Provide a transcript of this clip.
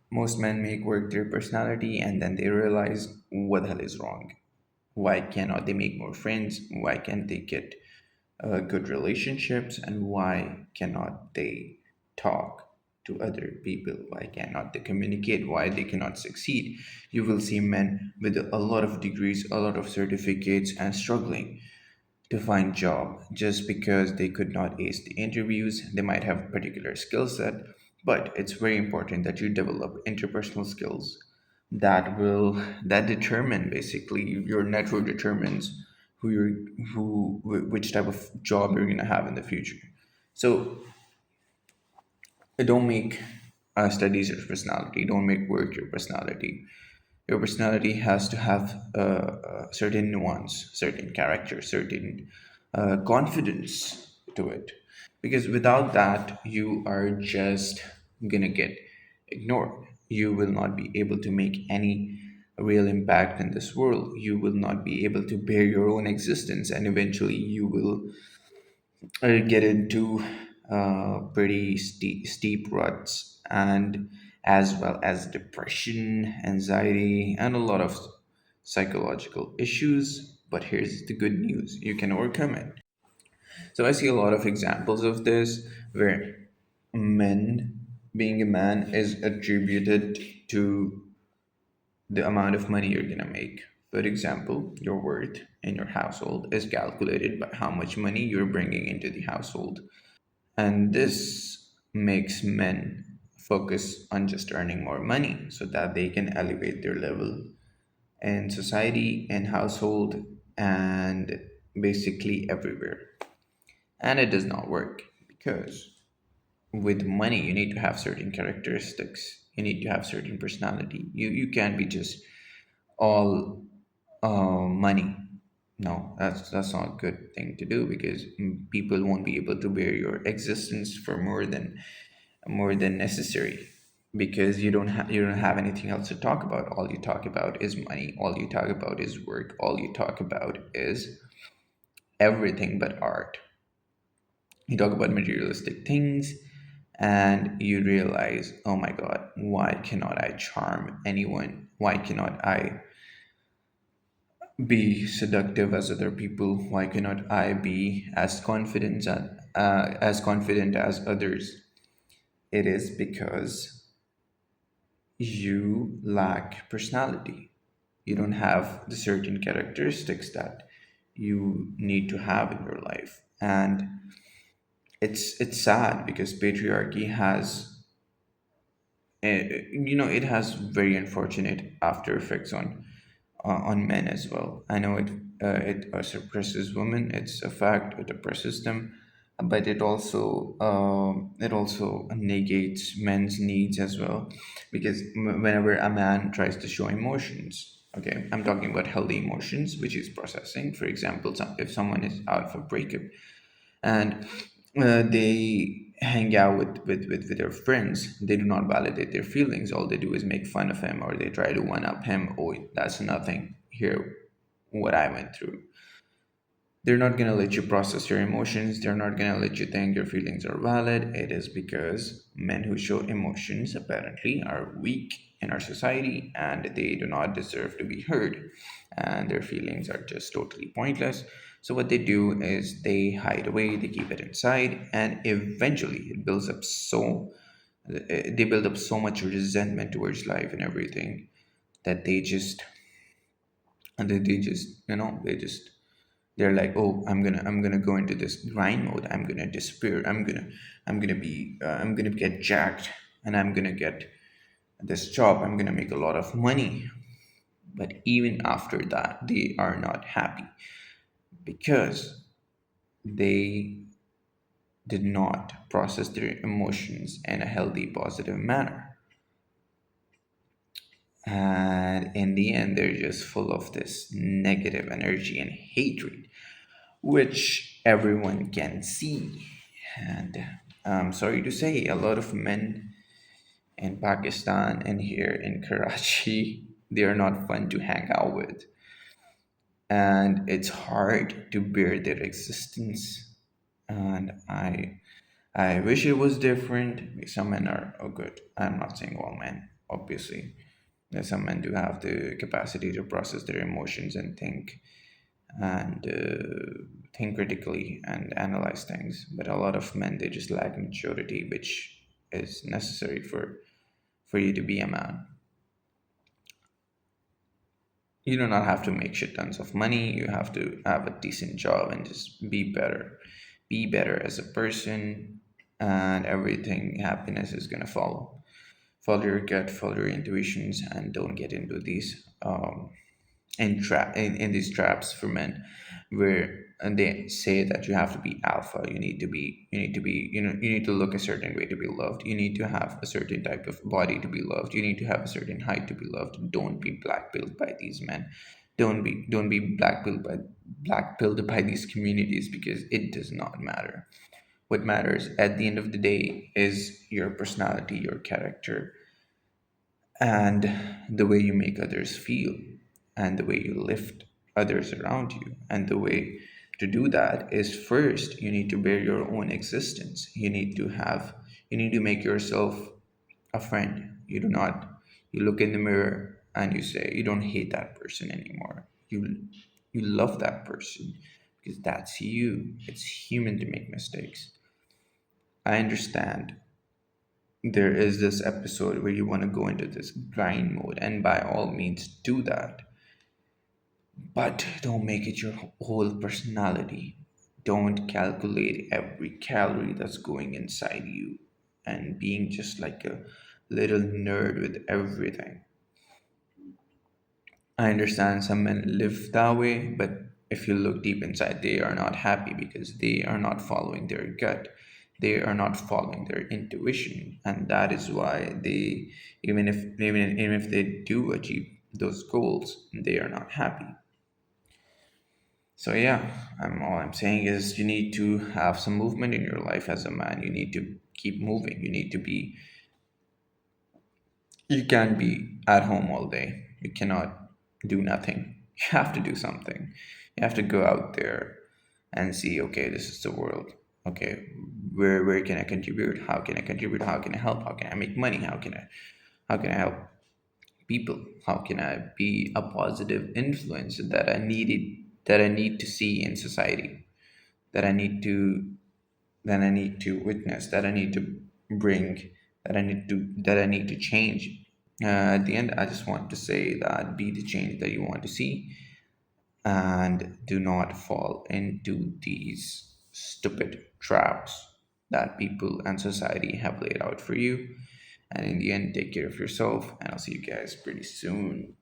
Most men make work their personality and then they realize what the hell is wrong. Why cannot they make more friends? Why can't they get good relationships? And why cannot they talk to other people? Why cannot they communicate? Why they cannot succeed? You will see men with a lot of degrees, a lot of certificates, and struggling to find job just because they could not ace the interviews. They might have a particular skill set, but it's very important that you develop interpersonal skills that determine, basically your network determines who you're which type of job you're going to have in the future. So don't make studies your personality, don't make work your personality. Your personality has to have a certain nuance, certain character, certain confidence to it. Because without that, you are just gonna get ignored. You will not be able to make any real impact in this world. You will not be able to bear your own existence, and eventually, you will get into pretty steep ruts, and as well as depression, anxiety, and a lot of psychological issues. But here's the good news, you can overcome it. So I see a lot of examples of this where men being a man is attributed to the amount of money you're going to make. For example, your worth in your household is calculated by how much money you're bringing into the household. And this makes men focus on just earning more money so that they can elevate their level in society, in household, and basically everywhere. And it does not work because with money, you need to have certain characteristics, you need to have certain personality. You can't be just all money. No, that's not a good thing to do because people won't be able to bear your existence for more than necessary, because you don't have anything else to talk about. All you talk about is money. All you talk about is work. All you talk about is everything but art. You talk about materialistic things, and you realize, oh my god, why cannot I charm anyone? Why cannot I be seductive as other people? Why cannot I be as confident as others? It is because you lack personality. You don't have the certain characteristics that you need to have in your life. And it's sad because patriarchy has it has very unfortunate after effects on men as well. I know it suppresses women. It's a fact. It oppresses them, but it also negates men's needs as well, because whenever a man tries to show emotions, okay, I'm talking about healthy emotions, which is processing. For example, if someone is out for breakup and they hang out with their friends, they do not validate their feelings. All they do is make fun of him, or they try to one up him. Oh, that's nothing here, what I went through. They're not going to let you process your emotions. They're not going to let you think your feelings are valid. It is because men who show emotions apparently are weak in our society, and they do not deserve to be heard. And their feelings are just totally pointless. So, what they do is they hide away, they keep it inside, and eventually it builds up they build up so much resentment towards life and everything that they just they're like, oh, I'm gonna go into this grind mode. I'm gonna disappear. I'm gonna get jacked, and I'm gonna get this job. I'm gonna make a lot of money. But even after that, they are not happy because they did not process their emotions in a healthy, positive manner. And in the end, they're just full of this negative energy and hatred, which everyone can see. And I'm sorry to say, a lot of men in Pakistan and here in Karachi, they are not fun to hang out with. And it's hard to bear their existence. And I wish it was different. Some men are good. I'm not saying all men. obviously. Some men do have the capacity to process their emotions and think critically and analyze things. But a lot of men, they just lack maturity, which is necessary for you to be a man. You do not have to make shit tons of money. You have to have a decent job and just be better. Be better as a person, and everything, happiness is gonna follow. Follow your gut, follow your intuitions, and don't get into these in these traps for men where and they say that you have to be alpha. You need to look a certain way to be loved. You need to have a certain type of body to be loved. You need to have a certain height to be loved. Don't be blackpilled by these men. Don't be blackpilled by these communities, because it does not matter. What matters at the end of the day is your personality, your character, and the way you make others feel, and the way you lift others around you. And the way to do that is, first you need to bear your own existence. You need to make yourself a friend. You look in the mirror and you say you don't hate that person anymore. You love that person, because that's you. It's human to make mistakes. I understand there is this episode where you want to go into this grind mode, and by all means do that, but don't make it your whole personality. Don't calculate every calorie that's going inside you and being just like a little nerd with everything. I understand some men live that way, but if you look deep inside, they are not happy because they are not following their gut. They are not following their intuition, and that is why they, even if they do achieve those goals, they are not happy. So yeah, all I'm saying is you need to have some movement in your life as a man. You need to keep moving. You can't be at home all day. You cannot do nothing. You have to do something. You have to go out there and see, okay, this is the world. Okay, where can I contribute? How can I contribute? How can I help? How can I make money? How can I help people? How can I be a positive influence that I need to see in society, that I need to witness, that I need to bring, that I need to change. At the end, I just want to say that be the change that you want to see, and do not fall into these stupid traps that people and society have laid out for you. And in the end, take care of yourself, and I'll see you guys pretty soon.